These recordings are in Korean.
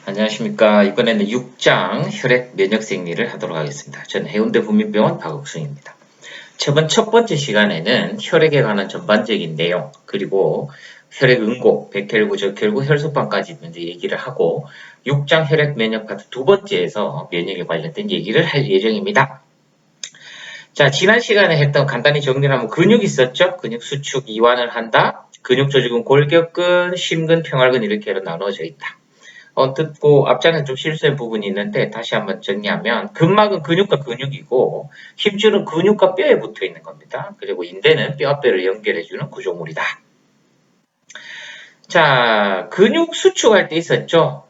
안녕하십니까. 이번에는 6장 혈액 면역 생리를 하도록 하겠습니다. 저는 해운대 국민병원 박옥승입니다. 첫 번째 시간에는 혈액에 관한 전반적인 내용, 그리고 혈액 응고, 백혈구, 적혈구, 혈소판까지 먼저 얘기를 하고 6장 혈액 면역 파트 두 번째에서 면역에 관련된 얘기를 할 예정입니다. 자, 지난 시간에 했던 간단히 정리를 하면 근육 있었죠? 근육 수축 이완을 한다. 근육 조직은 골격근, 심근, 평활근 이렇게 나누어져 있다. 듣고 앞장에 좀 실수한 부분이 있는데 다시 한번 정리하면 근막은 근육과 근육이고 힘줄은 근육과 뼈에 붙어 있는 겁니다. 그리고 인대는 뼈와 뼈를 연결해주는 구조물이다. 자, 근육 수축할 때 있었죠.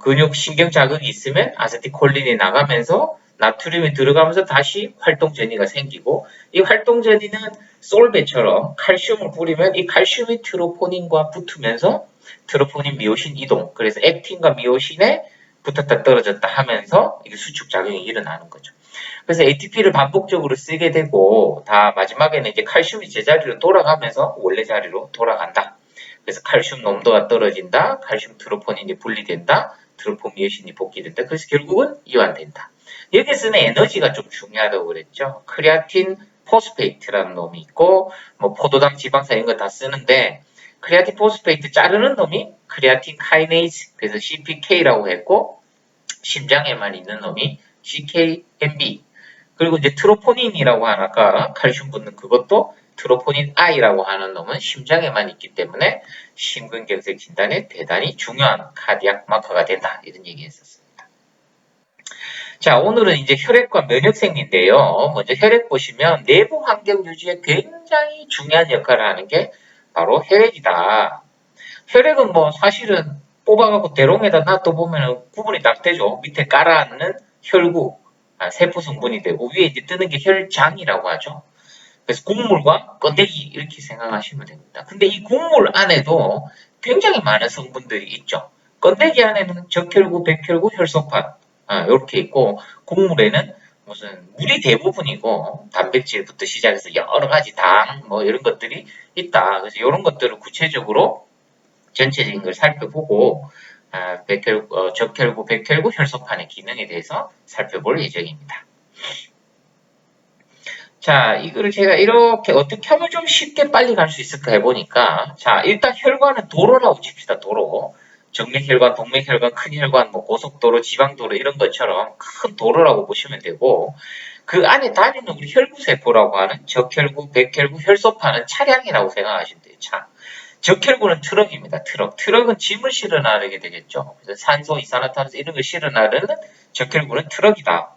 근육 신경 자극이 있으면 아세틸콜린이 나가면서 나트륨이 들어가면서 다시 활동 전이가 생기고 이 활동 전이는 솔베처럼 칼슘을 뿌리면 이 칼슘이 트로포닌과 붙으면서 트로포닌 미오신 이동, 그래서 액틴과 미오신에 붙었다 떨어졌다 하면서 이게 수축 작용이 일어나는 거죠. 그래서 ATP를 반복적으로 쓰게 되고 다 마지막에는 이제 칼슘이 제자리로 돌아가면서 원래 자리로 돌아간다. 그래서 칼슘 농도가 떨어진다. 칼슘 트로포닌이 분리된다. 트로포미오신이 복귀된다. 그래서 결국은 이완된다. 여기 쓰는 에너지가 좀 중요하다고 그랬죠. 크레아틴 포스페이트라는 놈이 있고 포도당 지방산 이런 거 다 쓰는데 크레아틴 포스페이트 자르는 놈이 크레아틴 카이네이즈, 그래서 CPK라고 했고 심장에만 있는 놈이 CKMB, 그리고 이제 트로포닌이라고 하는 아까 칼슘 붙는 그것도 트로포닌 I라고 하는 놈은 심장에만 있기 때문에 심근경색 진단에 대단히 중요한 카디악 마커가 된다. 이런 얘기 했었습니다. 자, 오늘은 이제 혈액과 면역생리인데요. 먼저 혈액 보시면 내부 환경 유지에 굉장히 중요한 역할을 하는 게 바로 혈액이다. 혈액은 뭐 사실은 뽑아갖고 대롱에다 놔둬보면 구분이 딱 되죠. 밑에 깔아앉는 혈구, 세포 성분이 되고 위에 이제 뜨는 게 혈장이라고 하죠. 그래서 곡물과 건더기 이렇게 생각하시면 됩니다. 근데 이 곡물 안에도 굉장히 많은 성분들이 있죠. 건더기 안에는 적혈구, 백혈구, 혈소판 이렇게 있고 곡물에는 무슨 물이 대부분이고 단백질부터 시작해서 여러 가지 당 뭐 이런 것들이 있다. 그래서 이런 것들을 구체적으로 전체적인 걸 살펴보고 적혈구, 백혈구, 혈소판의 기능에 대해서 살펴볼 예정입니다. 자, 이거를 제가 이렇게 어떻게 하면 좀 쉽게 빨리 갈 수 있을까 해보니까, 자, 일단 혈관은 도로라고 칩시다, 도로. 정맥혈관, 동맥혈관, 큰 혈관, 뭐 고속도로, 지방도로 이런 것처럼 큰 도로라고 보시면 되고, 그 안에 다니는 우리 혈구세포라고 하는 적혈구, 백혈구, 혈소판은 차량이라고 생각하시면 돼요, 차. 적혈구는 트럭입니다, 트럭. 트럭은 짐을 실어 나르게 되겠죠. 그래서 산소, 이산화탄소 이런 걸 실어 나르는 적혈구는 트럭이다.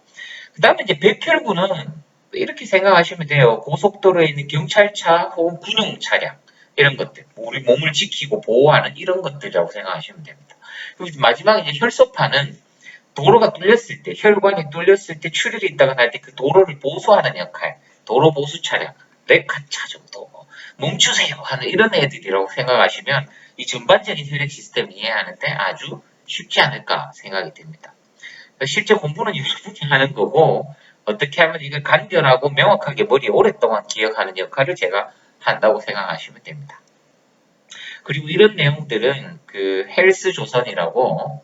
그 다음에 이제 백혈구는 이렇게 생각하시면 돼요. 고속도로에 있는 경찰차 혹은 군용 차량 이런 것들, 우리 몸을 지키고 보호하는 이런 것들이라고 생각하시면 됩니다. 그리고 마지막에 이제 혈소판은 도로가 뚫렸을 때, 혈관이 뚫렸을 때 출혈이 있다가 날 때 그 도로를 보수하는 역할, 도로 보수 차량, 레카차 정도 멈추세요 하는 이런 애들이라고 생각하시면 이 전반적인 혈액 시스템을 이해하는데 아주 쉽지 않을까 생각이 됩니다. 실제 공부는 여러분이 하는 거고 어떻게 하면 이걸 간결하고 명확하게 머리에 오랫동안 기억하는 역할을 제가 한다고 생각하시면 됩니다. 그리고 이런 내용들은 그 헬스 조선이라고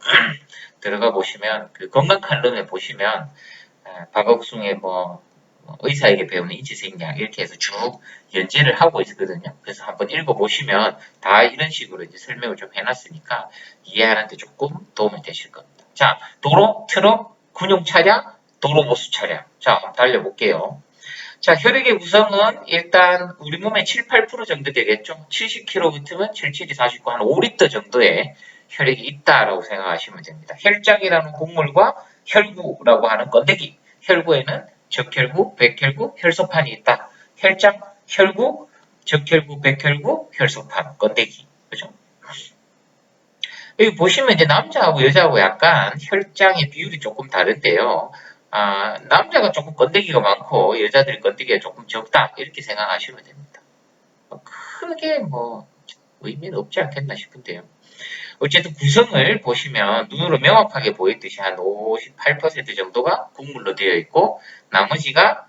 들어가 보시면 그 건강 칼럼에 보시면 박옥순의 뭐 의사에게 배우는 인지생리학 이렇게 해서 쭉 연재를 하고 있거든요. 그래서 한번 읽어보시면 다 이런 식으로 이제 설명을 좀 해놨으니까 이해하는데 조금 도움이 되실 겁니다. 자, 도로, 트럭, 군용 차량, 도로보수 차량. 자, 한번 달려볼게요. 자, 혈액의 구성은 일단 우리 몸의 7, 8% 정도 되겠죠. 70kg 같으면 77이 49, 한 5리터 정도의 혈액이 있다라고 생각하시면 됩니다. 혈장이라는 곡물과 혈구라고 하는 건더기. 혈구에는 적혈구, 백혈구, 혈소판이 있다. 혈장, 혈구, 적혈구, 백혈구, 혈소판, 건더기. 그죠? 여기 보시면 이제 남자하고 여자하고 약간 혈장의 비율이 조금 다른데요. 남자가 조금 건더기가 많고 여자들이 건더기가 조금 적다. 이렇게 생각하시면 됩니다. 크게 뭐 의미는 없지 않겠나 싶은데요. 어쨌든 구성을 보시면 눈으로 명확하게 보이듯이 한 58% 정도가 곡물로 되어 있고 나머지가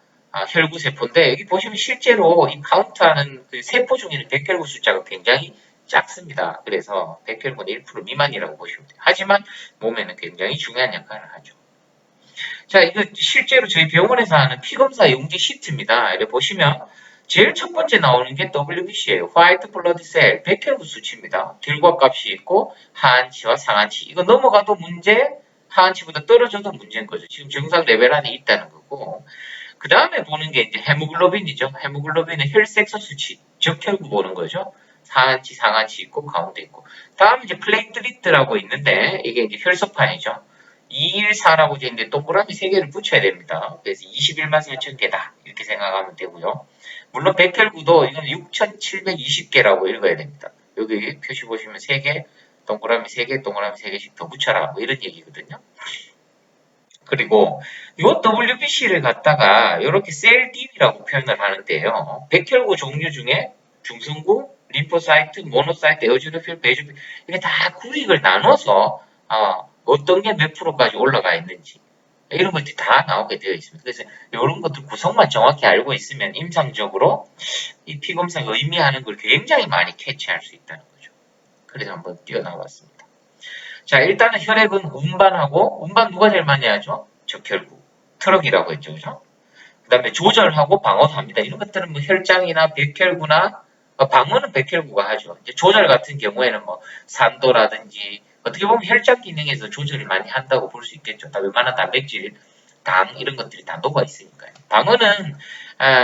혈구세포인데 여기 보시면 실제로 이 카운트하는 그 세포 중에는 백혈구 숫자가 굉장히 작습니다. 그래서 백혈구는 1% 미만이라고 보시면 돼요. 하지만 몸에는 굉장히 중요한 역할을 하죠. 자, 이거 실제로 저희 병원에서 하는 피검사 용지 시트입니다. 이렇게 보시면 제일 첫 번째 나오는 게 WBC예요. 화이트 블러드 셀, 백혈구 수치입니다. 결과값이 있고 하한치와 상한치. 이거 넘어가도 문제, 하한치보다 떨어져도 문제인 거죠. 지금 정상 레벨 안에 있다는 거고. 그 다음에 보는 게 이제 헤모글로빈이죠. 헤모글로빈은 혈색소 수치, 적혈구 보는 거죠. 하한치, 상한치 있고 가운데 있고. 다음 이제 플레이트리트라고 있는데 이게 이제 혈소판이죠. 214라고 되어 있는데 동그라미 3개를 붙여야 됩니다. 그래서 21만 4천 개다. 이렇게 생각하면 되고요. 물론 백혈구도 이건 6,720개라고 읽어야 됩니다. 여기 표시 보시면 3개, 동그라미 3개, 동그라미 3개씩 더 붙여라. 뭐 이런 얘기거든요. 그리고 이 WBC를 갖다가 이렇게 셀 DB라고 표현을 하는데요. 백혈구 종류 중에 중성구, 림포사이트, 모노사이트, 에오지노필, 베이조필 이게 다 구획을 나눠서 어떤 게 몇 프로까지 올라가 있는지 이런 것들이 다 나오게 되어 있습니다. 그래서 이런 것들 구성만 정확히 알고 있으면 임상적으로 이 피검사가 의미하는 걸 굉장히 많이 캐치할 수 있다는 거죠. 그래서 한번 띄워나왔습니다. 자, 일단은 혈액은 운반 누가 제일 많이 하죠? 적혈구. 트럭이라고 했죠. 그죠? 그 다음에 조절하고 방어도 합니다. 이런 것들은 뭐 혈장이나 백혈구나, 방어는 백혈구가 하죠. 이제 조절 같은 경우에는 뭐 산도라든지, 어떻게 보면 혈장 기능에서 조절을 많이 한다고 볼 수 있겠죠. 웬만한 단백질, 당, 이런 것들이 다 녹아 있으니까요. 방어는,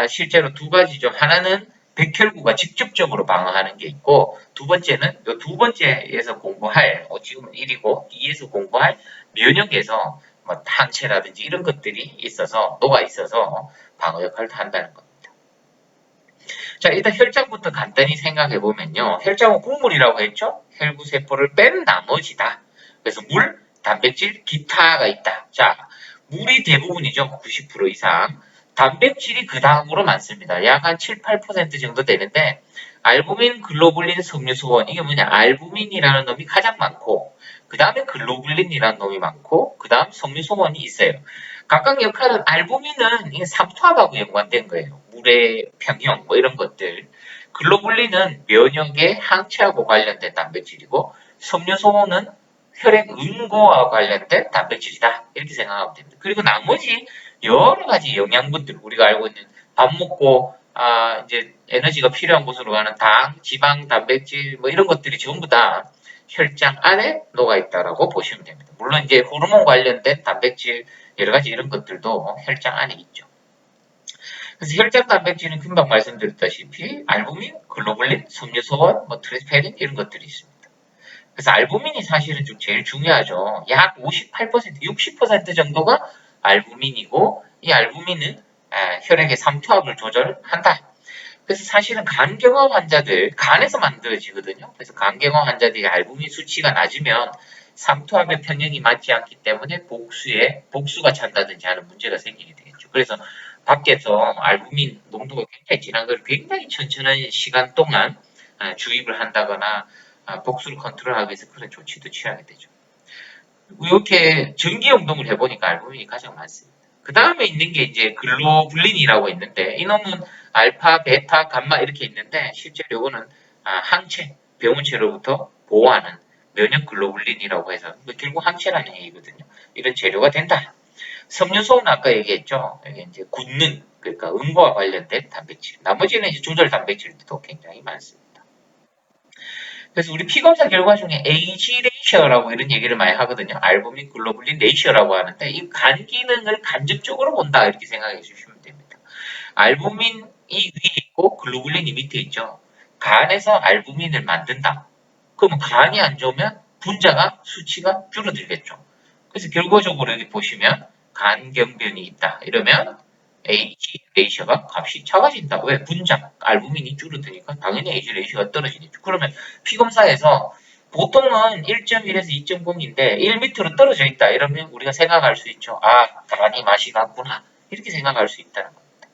실제로 두 가지죠. 하나는 백혈구가 직접적으로 방어하는 게 있고, 두 번째는 요 두 번째에서 공부할, 지금은 1이고, 2에서 공부할 면역에서 뭐 항체라든지 이런 것들이 있어서, 녹아 있어서 방어 역할도 한다는 겁니다. 자, 일단 혈장부터 간단히 생각해 보면요. 혈장은 국물이라고 했죠? 혈구세포를 뺀 나머지다. 그래서 물, 단백질, 기타가 있다. 자, 물이 대부분이죠. 90% 이상. 단백질이 그 다음으로 많습니다. 약 한 7, 8% 정도 되는데 알부민, 글로불린, 섬유소원 이게 뭐냐? 알부민이라는 놈이 가장 많고 그 다음에 글로불린이라는 놈이 많고 그 다음 섬유소원이 있어요. 각각 역할은 알부민은 이게 삼투압하고 연관된 거예요. 물의 평형 뭐 이런 것들. 글로불린은 면역의 항체하고 관련된 단백질이고 섬유소원은 혈액 응고와 관련된 단백질이다. 이렇게 생각하면 됩니다. 그리고 나머지 여러 가지 영양분들 우리가 알고 있는 밥 먹고 이제 에너지가 필요한 곳으로 가는 당, 지방, 단백질 뭐 이런 것들이 전부 다 혈장 안에 녹아 있다라고 보시면 됩니다. 물론 이제 호르몬 관련된 단백질 여러 가지 이런 것들도 혈장 안에 있죠. 그래서 혈장 단백질은 금방 말씀드렸다시피 알부민, 글로불린, 섬유소원, 뭐 트랜스페린 이런 것들이 있습니다. 그래서 알부민이 사실은 좀 제일 중요하죠. 약 58%, 60% 정도가 알부민이고 이 알부민은 혈액의 삼투압을 조절한다. 그래서 사실은 간경화 환자들, 간에서 만들어지거든요. 그래서 간경화 환자들이 알부민 수치가 낮으면 삼투압의 평형이 맞지 않기 때문에 복수가 찬다든지 하는 문제가 생기게 되겠죠. 그래서 밖에서 알부민 농도가 굉장히 진한 걸 굉장히 천천한 시간 동안 주입을 한다거나 복수를 컨트롤하기 위해서 그런 조치도 취하게 되죠. 이렇게 전기 운동을 해보니까 알부민이 가장 많습니다. 그 다음에 있는 게 이제 글로불린이라고 있는데 이놈은 알파, 베타, 감마 이렇게 있는데 실제로 이거는 항체, 병원체로부터 보호하는 면역 글로불린이라고 해서 결국 항체라는 얘기거든요. 이런 재료가 된다. 섬유소는 아까 얘기했죠. 이게 이제 굳는 그러니까 응고와 관련된 단백질. 나머지는 이제 조절 단백질도 굉장히 많습니다. 그래서 우리 피검사 결과 중에 AG 레이셔라고 이런 얘기를 많이 하거든요. 알부민 글로불린 레이셔라고 하는데 이 간 기능을 간접적으로 본다 이렇게 생각해 주시면 됩니다. 알부민이 위에 있고 글로불린이 밑에 있죠. 간에서 알부민을 만든다. 그러면 간이 안 좋으면 분자가 수치가 줄어들겠죠. 그래서 결과적으로 여기 보시면 간경변이 있다. 이러면 AG 레이셔가 값이 작아진다. 왜? 분자, 알부민이 줄어드니까 당연히 AG 레이셔가 떨어지겠죠. 그러면 피검사에서 보통은 1.1에서 2.0인데 1 밑으로 떨어져 있다. 이러면 우리가 생각할 수 있죠. 간이 맛이 갔구나. 이렇게 생각할 수 있다는 겁니다.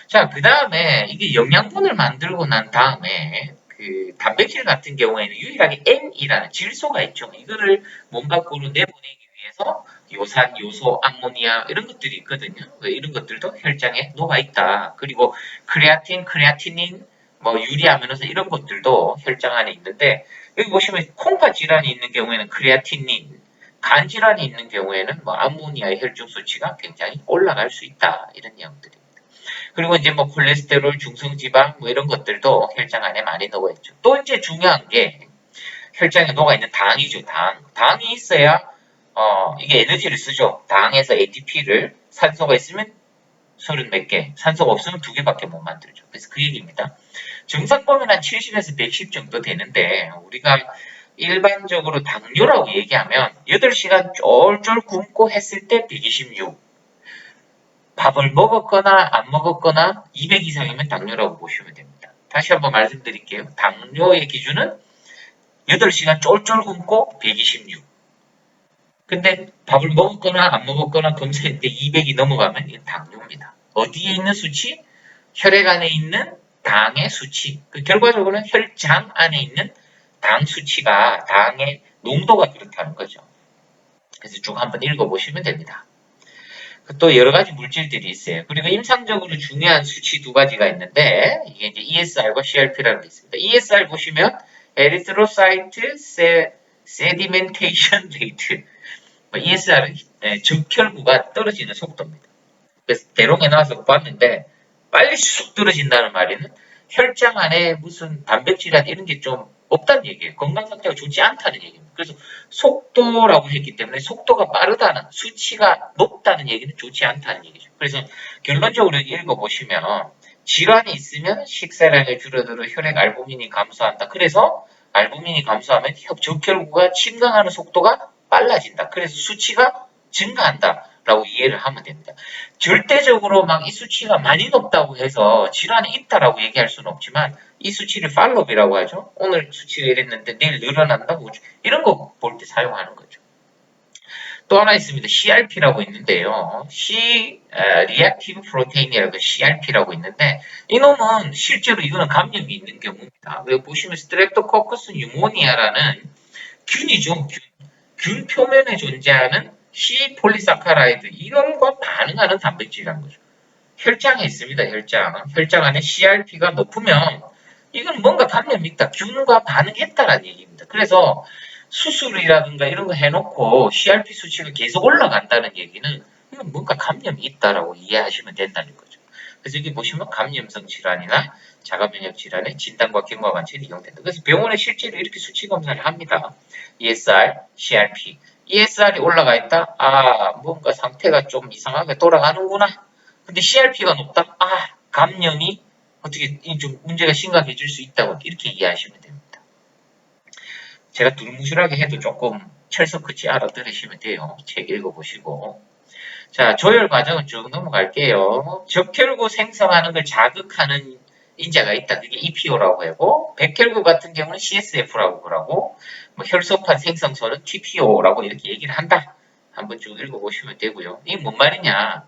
자, 그 다음에 이게 영양분을 만들고 난 다음에 그 단백질 같은 경우에는 유일하게 N이라는 질소가 있죠. 이거를 몸 밖으로 내보내기 위해서 요산, 요소, 암모니아 이런 것들이 있거든요. 이런 것들도 혈장에 녹아 있다. 그리고 크레아틴, 크레아티닌, 뭐 유리아미노산 이런 것들도 혈장 안에 있는데 여기 보시면 콩팥 질환이 있는 경우에는 크레아티닌, 간 질환이 있는 경우에는 뭐 암모니아의 혈중 수치가 굉장히 올라갈 수 있다 이런 내용들입니다. 그리고 이제 뭐 콜레스테롤, 중성지방 뭐 이런 것들도 혈장 안에 많이 녹아 있죠. 또 이제 중요한 게 혈장에 녹아 있는 당이죠. 당이 있어야 이게 에너지를 쓰죠. 당에서 ATP를 산소가 있으면 30몇 개, 산소가 없으면 2개밖에 못 만들죠. 그래서 그 얘기입니다. 정상 보면 한 70에서 110 정도 되는데 우리가 일반적으로 당뇨라고 얘기하면 8시간 쫄쫄 굶고 했을 때 126. 밥을 먹었거나 안 먹었거나 200 이상이면 당뇨라고 보시면 됩니다. 다시 한번 말씀드릴게요. 당뇨의 기준은 8시간 쫄쫄 굶고 126. 근데 밥을 먹었거나 안 먹었거나 검사했을 때 200이 넘어가면 이건 당뇨입니다. 어디에 있는 수치? 혈액 안에 있는 당의 수치. 결과적으로는 혈장 안에 있는 당 수치가 당의 농도가 그렇다는 거죠. 그래서 쭉 한번 읽어보시면 됩니다. 또 여러 가지 물질들이 있어요. 그리고 임상적으로 중요한 수치 2가지가 있는데 이게 이제 ESR과 CRP라는 게 있습니다. ESR 보시면 에리트로사이트 세디멘테이션 레이트. ESR은 적혈구가 떨어지는 속도입니다. 그래서 대롱에 나와서 봤는데 빨리 쑥 떨어진다는 말에는 혈장 안에 무슨 단백질이나 이런 게 좀 없다는 얘기예요. 건강 상태가 좋지 않다는 얘기입니다. 그래서 속도라고 했기 때문에 속도가 빠르다는 수치가 높다는 얘기는 좋지 않다는 얘기죠. 그래서 결론적으로 읽어보시면 질환이 있으면 식사량이 줄어들어 혈액 알부민이 감소한다. 그래서 알부민이 감소하면 적혈구가 침강하는 속도가 빨라진다. 그래서 수치가 증가한다. 라고 이해를 하면 됩니다. 절대적으로 막 이 수치가 많이 높다고 해서 질환이 있다라고 얘기할 수는 없지만 이 수치를 팔로비라고 하죠. 오늘 수치가 이랬는데 내일 늘어난다. 이런 거 볼 때 사용하는 거죠. 또 하나 있습니다. CRP라고 있는데요. Reactive Protein이라고 CRP라고 있는데 이놈은 실제로 이거는 감염이 있는 경우입니다. 여기 보시면 스트랩토코커스 뉴모니아라는 균이죠. 균 표면에 존재하는 C 폴리사카라이드 이런과 반응하는 단백질이라는 거죠. 혈장에 있습니다. 혈장 안에 CRP가 높으면 이건 뭔가 감염이 있다. 균과 반응했다라는 얘기입니다. 그래서 수술이라든가 이런 거 해놓고 CRP 수치가 계속 올라간다는 얘기는 이건 뭔가 감염이 있다라고 이해하시면 된다는 거죠. 그래서 여기 보시면 감염성 질환이나 자가면역 질환의 진단과 경과 관찰이 이용된다. 그래서 병원에 실제로 이렇게 수치 검사를 합니다. ESR, CRP. ESR이 올라가 있다? 뭔가 상태가 좀 이상하게 돌아가는구나. 근데 CRP가 높다? 감염이 어떻게 좀 문제가 심각해질 수 있다고 이렇게 이해하시면 됩니다. 제가 두루뭉실하게 해도 조금 철석같이 알아들으시면 돼요. 책 읽어보시고. 자, 조혈 과정은 쭉 넘어갈게요. 적혈구 생성하는 걸 자극하는 인자가 있다. 그게 EPO라고 하고, 백혈구 같은 경우는 CSF라고 그러고, 뭐 혈소판 생성소는 TPO라고 이렇게 얘기를 한다. 한번 쭉 읽어보시면 되고요. 이게 뭔 말이냐.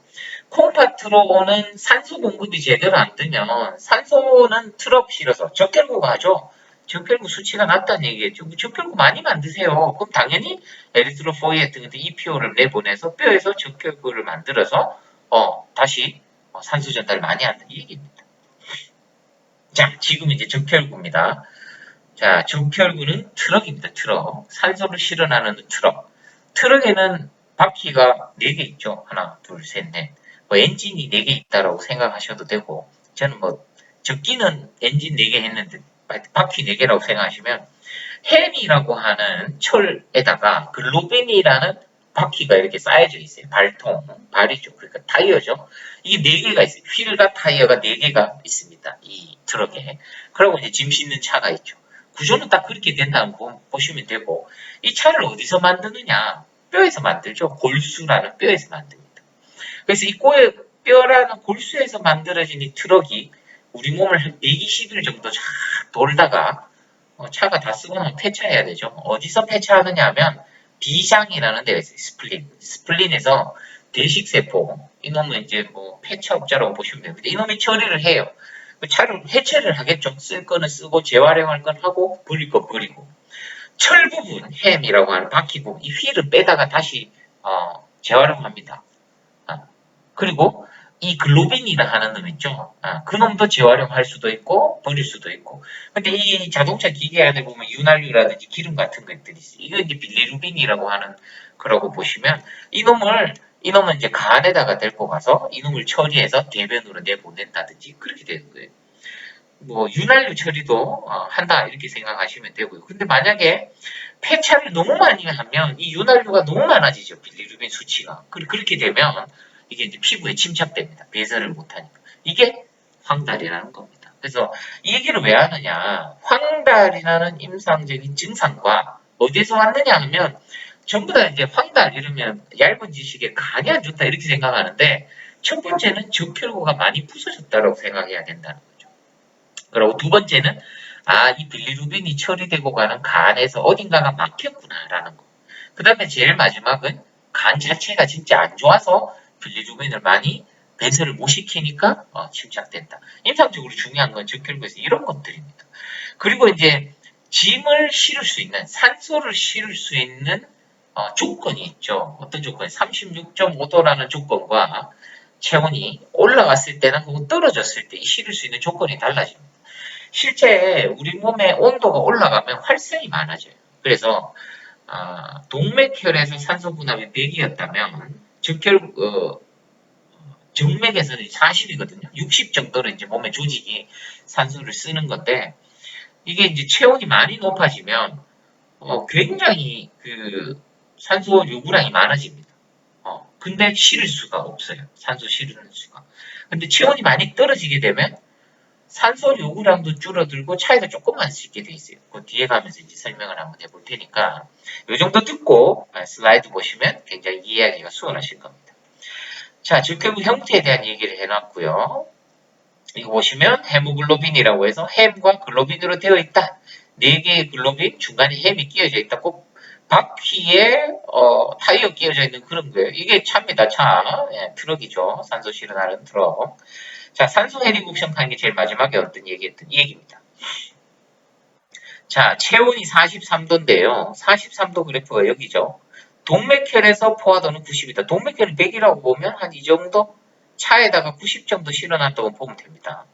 콩팥으로 오는 산소 공급이 제대로 안 되면 산소는 트럭 실어서 적혈구가 하죠. 적혈구 수치가 낮다는 얘기겠죠. 적혈구 많이 만드세요. 그럼 당연히 에리트로포이에트 EPO를 내보내서 뼈에서 적혈구를 만들어서 다시 산소 전달을 많이 한다는 얘기입니다. 자, 지금 이제 적혈구입니다. 자, 적혈구는 트럭입니다. 트럭. 산소를 실어나르는 트럭. 트럭에는 바퀴가 4개 있죠. 하나, 둘, 셋, 넷. 엔진이 4개 있다라고 생각하셔도 되고, 저는 적기는 엔진 4개 했는데, 바퀴 4개라고 생각하시면, 햄이라고 하는 철에다가 글로벤이라는 바퀴가 이렇게 쌓여져 있어요. 발이죠. 그러니까 타이어죠. 이게 4개가 있어요. 휠과 타이어가 4개가 있습니다. 이 트럭에. 그리고 이제 짐 싣는 차가 있죠. 구조는 딱 그렇게 된다는 거 보시면 되고, 이 차를 어디서 만드느냐? 뼈에서 만들죠. 골수라는 뼈에서 만듭니다. 그래서 이 뼈라는 골수에서 만들어진 이 트럭이 우리 몸을 한 120일 정도 쫙 돌다가 차가 다 쓰고 나면 폐차해야 되죠. 어디서 폐차하느냐 하면 비장이라는 데가 있어요. 스플린에서 대식세포, 이놈은 이제 폐차업자라고 보시면 됩니다. 이놈이 처리를 해요. 차를 해체를 하겠죠. 쓸 거는 쓰고 재활용할 건 하고 버릴 거 버리고. 철 부분, 햄이라고 하는 바퀴 부분, 이 휠을 빼다가 다시 재활용합니다. 그리고 이 글로빈이라 하는 놈 있죠. 그 놈도 재활용할 수도 있고 버릴 수도 있고. 근데 이 자동차 기계 안에 보면 윤활유라든지 기름 같은 것들이 있어요. 이거 이제 빌리루빈이라고 하는 거라고 보시면 이 놈은 이제 간에다가 데리고 가서 이놈을 처리해서 대변으로 내보낸다든지 그렇게 되는 거예요. 뭐 윤활유 처리도 한다 이렇게 생각하시면 되고요. 근데 만약에 폐차를 너무 많이 하면 이 윤활유가 너무 많아지죠. 빌리루빈 수치가. 그렇게 되면 이게 이제 피부에 침착됩니다. 배설을 못하니까. 이게 황달이라는 겁니다. 그래서 이 얘기를 왜 하느냐. 황달이라는 임상적인 증상과 어디에서 왔느냐 하면 전부 다 이제 황달 이러면 얇은 지식에 간이 안 좋다 이렇게 생각하는데 첫 번째는 적혈구가 많이 부서졌다고 생각해야 된다는 거죠. 그리고 두 번째는 이 빌리루빈이 처리되고 가는 간에서 어딘가가 막혔구나라는 거. 그 다음에 제일 마지막은 간 자체가 진짜 안 좋아서 빌리루빈을 많이 배설을 못 시키니까 침착된다. 임상적으로 중요한 건 적혈구에서 이런 것들입니다. 그리고 이제 짐을 실을 수 있는 산소를 실을 수 있는 조건이 있죠. 어떤 조건이 36.5도라는 조건과 체온이 올라갔을 때나 혹은 떨어졌을 때 실을 수 있는 조건이 달라집니다. 실제 우리 몸의 온도가 올라가면 활성이 많아져요. 그래서 동맥혈에서 산소 분압이 100이었다면 정맥에서는 40이거든요. 60 정도로 이제 몸의 조직이 산소를 쓰는 건데 이게 이제 체온이 많이 높아지면 굉장히 그 산소 요구량이 많아집니다. 근데 실을 수가 없어요. 산소 실는 수가. 근데 체온이 많이 떨어지게 되면 산소 요구량도 줄어들고 차이도 조금만 수 있게 돼 있어요. 그 뒤에 가면서 이제 설명을 한번 해볼 테니까 이 정도 듣고 슬라이드 보시면 굉장히 이해하기가 수월하실 겁니다. 자, 적혈구 형태에 대한 얘기를 해놨고요. 이거 보시면 헤모글로빈이라고 해서 햄과 글로빈으로 되어 있다. 4개의 글로빈, 중간에 햄이 끼어져 있다. 꼭 바퀴에 타이어 끼어져 있는 그런 거예요. 이게 차입니다. 차. 트럭이죠. 산소 실어나르는 트럭. 자, 산소 해리국션 하는 게 제일 마지막에 어떤 얘기했던 이 얘기입니다. 자, 체온이 43도인데요. 43도 그래프가 여기죠. 동맥혈에서 포화도는 90이다. 동맥혈은 100이라고 보면 한 이 정도 차에다가 90 정도 실어놨다고 보면 됩니다.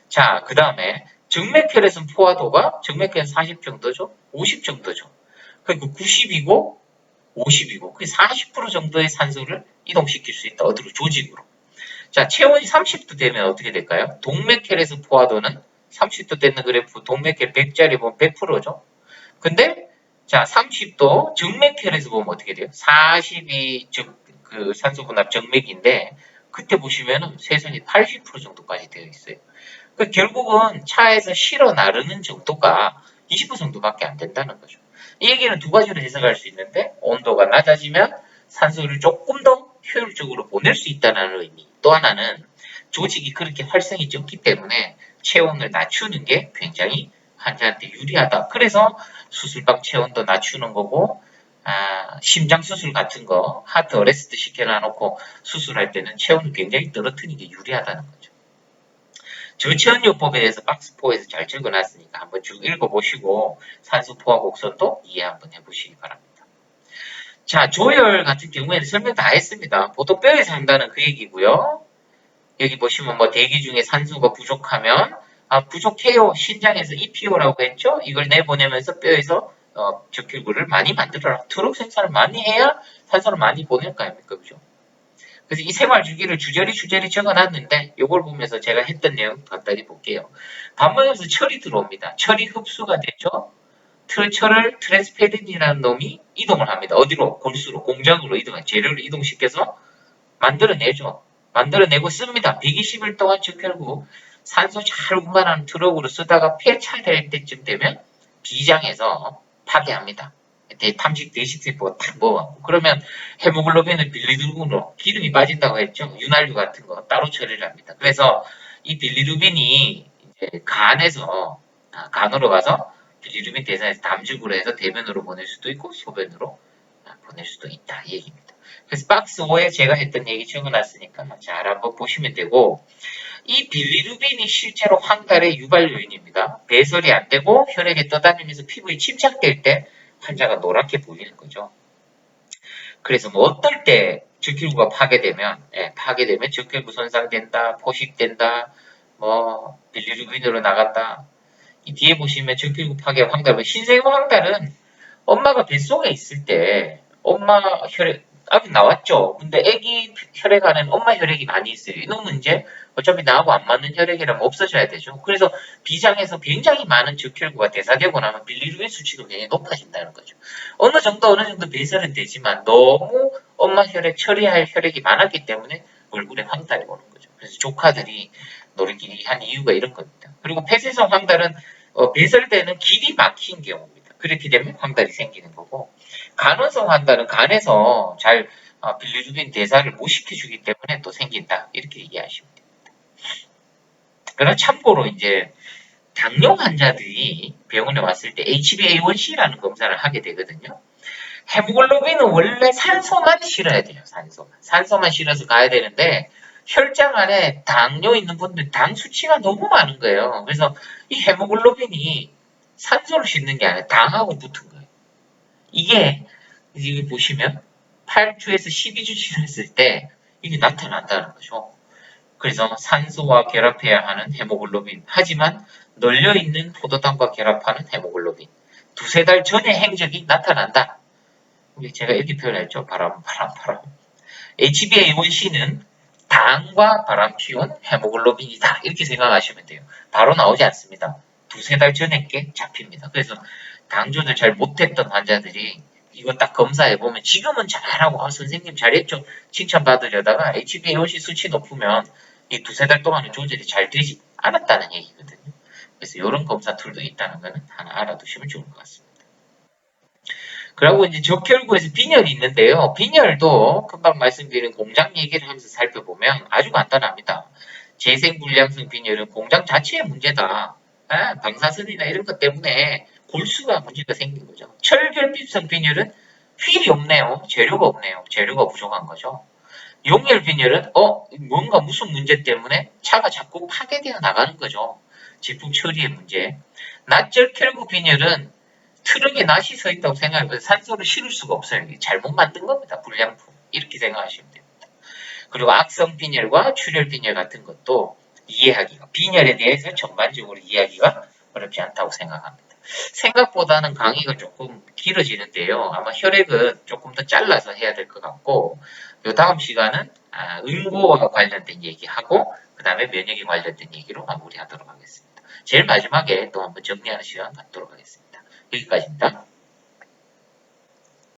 자, 그 다음에 정맥혈에서는 포화도가 정맥혈은 40 정도죠. 50 정도죠. 그리고 90이고 50이고 그 40% 정도의 산소를 이동시킬 수 있다. 어디로? 조직으로. 자, 체온이 30도 되면 어떻게 될까요? 동맥혈에서 포화도는 30도 되는 그래프 동맥혈 100짜리 보면 100%죠. 근데 자, 30도 정맥혈에서 보면 어떻게 돼요? 40이 그 산소 분압 정맥인데 그때 보시면은 세선이 80% 정도까지 되어 있어요. 그 결국은 차에서 실어 나르는 정도가 20% 정도밖에 안 된다는 거죠. 이 얘기는 두 가지로 해석할 수 있는데 온도가 낮아지면 산소를 조금 더 효율적으로 보낼 수 있다는 의미. 또 하나는 조직이 그렇게 활성이 적기 때문에 체온을 낮추는 게 굉장히 환자한테 유리하다. 그래서 수술방 체온도 낮추는 거고 심장 수술 같은 거 하트 어레스트 시켜놔놓고 수술할 때는 체온을 굉장히 떨어뜨리는 게 유리하다는 거죠. 저체온요법에 대해서 박스4에서 잘 적어놨으니까 한번 쭉 읽어보시고 산소 포화 곡선도 이해 한번 해보시기 바랍니다. 자, 조혈 같은 경우에는 설명 다 했습니다. 보통 뼈에서 한다는 그 얘기고요. 여기 보시면 뭐 대기 중에 산소가 부족하면 부족해요. 신장에서 EPO라고 했죠. 이걸 내보내면서 뼈에서 적혈구를 많이 만들어라. 트럭 생산을 많이 해야 산소를 많이 보낼 거 아닙니까? 그죠? 그래서 이 생활 주기를 주저리 적어놨는데 이걸 보면서 제가 했던 내용 간단히 볼게요. 밥 먹으면서 철이 들어옵니다. 철이 흡수가 되죠. 철을 트랜스페린이라는 놈이 이동을 합니다. 어디로? 골수로, 공장으로 재료를 이동시켜서 만들어내죠. 만들어내고 씁니다. 120일 동안 적혈구 산소 잘 운반하는 트럭으로 쓰다가 폐차될 때쯤 되면 비장에서 파괴합니다. 탐식 대식세포가 탁 먹어가고 그러면 헤모글로빈을 빌리루빈으로 기름이 빠진다고 했죠. 윤활유 같은 거 따로 처리를 합니다. 그래서 이 빌리루빈이 이제 간으로 가서 빌리루빈 대사에서 담즙으로 해서 대변으로 보낼 수도 있고 소변으로 보낼 수도 있다 이 얘기입니다. 그래서 박스 5에 제가 했던 얘기 적어놨으니까 잘 한번 보시면 되고 이 빌리루빈이 실제로 황달의 유발 요인입니다. 배설이 안 되고 혈액에 떠다니면서 피부에 침착될 때 환자가 노랗게 보이는 거죠. 그래서 뭐 어떨 때 적혈구가 파괴되면 적혈구 손상된다, 포식된다, 뭐 빌리루빈으로 나간다. 이 뒤에 보시면 적혈구 파괴 황달, 신생 황달은 엄마가 뱃속에 있을 때 엄마 혈액 아직 나왔죠. 근데 아기 혈액 안에는 엄마 혈액이 많이 있어요. 이놈은 이제 어차피 나하고 안 맞는 혈액이라면 없어져야 되죠. 그래서 비장에서 굉장히 많은 적혈구가 대사되고 나면 빌리루빈 수치가 굉장히 높아진다는 거죠. 어느 정도 배설은 되지만 너무 엄마 혈액 처리할 혈액이 많았기 때문에 얼굴에 황달이 오는 거죠. 그래서 조카들이 노리끼리 한 이유가 이런 겁니다. 그리고 폐쇄성 황달은 배설되는 길이 막힌 경우입니다. 그렇게 되면 황달이 생기는 거고, 간원성 황달은 간에서 잘 빌리루빈 대사를 못 시켜주기 때문에 또 생긴다. 이렇게 이해하시면 됩니다. 그러나 참고로 이제 당뇨 환자들이 병원에 왔을 때 HbA1c라는 검사를 하게 되거든요. 헤모글로빈은 원래 산소만 실어야 돼요. 산소만 실어서 가야 되는데 혈장 안에 당뇨 있는 분들 당 수치가 너무 많은 거예요. 그래서 이 헤모글로빈이 산소를 싣는 게 아니라 당하고 붙은 거예요. 이게 여기 보시면 8주에서 12주 지났을 때 이게 나타난다는 거죠. 그래서 산소와 결합해야 하는 헤모글로빈, 하지만 널려있는 포도당과 결합하는 헤모글로빈, 두세 달 전의 행적이 나타난다. 제가 이렇게 표현했죠. 바람. HbA1c는 당과 바람 피운 헤모글로빈이다. 이렇게 생각하시면 돼요. 바로 나오지 않습니다. 두세 달 전에 게 잡힙니다. 그래서 당 조절 잘 못했던 환자들이 이거 딱 검사해보면 지금은 잘하고 선생님 잘했죠. 칭찬받으려다가 HbA1c 수치 높으면 이 두세 달 동안은 조절이 잘 되지 않았다는 얘기거든요. 그래서 이런 검사 툴도 있다는 거는 하나 알아두시면 좋을 것 같습니다. 그리고 이제 적혈구에서 빈혈이 있는데요. 빈혈도 금방 말씀드린 공장 얘기를 하면서 살펴보면 아주 간단합니다. 재생불량성 빈혈은 공장 자체의 문제다. 방사선이나 이런 것 때문에 골수가 문제가 생긴 거죠. 철결핍성 빈혈은 휠이 없네요. 재료가 없네요. 재료가 부족한 거죠. 용혈 빈혈은 뭔가 무슨 문제 때문에 차가 자꾸 파괴되어 나가는 거죠. 제품 처리의 문제. 낫절결구 빈혈은 트럭에 낫이 서 있다고 생각하면 산소를 실을 수가 없어요. 잘못 만든 겁니다. 불량품. 이렇게 생각하시면 됩니다. 그리고 악성 빈혈과 출혈 빈혈 같은 것도 이해하기가, 빈혈에 대해서 전반적으로 이해하기가 어렵지 않다고 생각합니다. 생각보다는 강의가 조금 길어지는데요. 아마 혈액은 조금 더 잘라서 해야 될 것 같고, 요 다음 시간은 응고와 관련된 얘기하고, 그 다음에 면역에 관련된 얘기로 마무리하도록 하겠습니다. 제일 마지막에 또 한번 정리하는 시간 갖도록 하겠습니다. 여기까지입니다.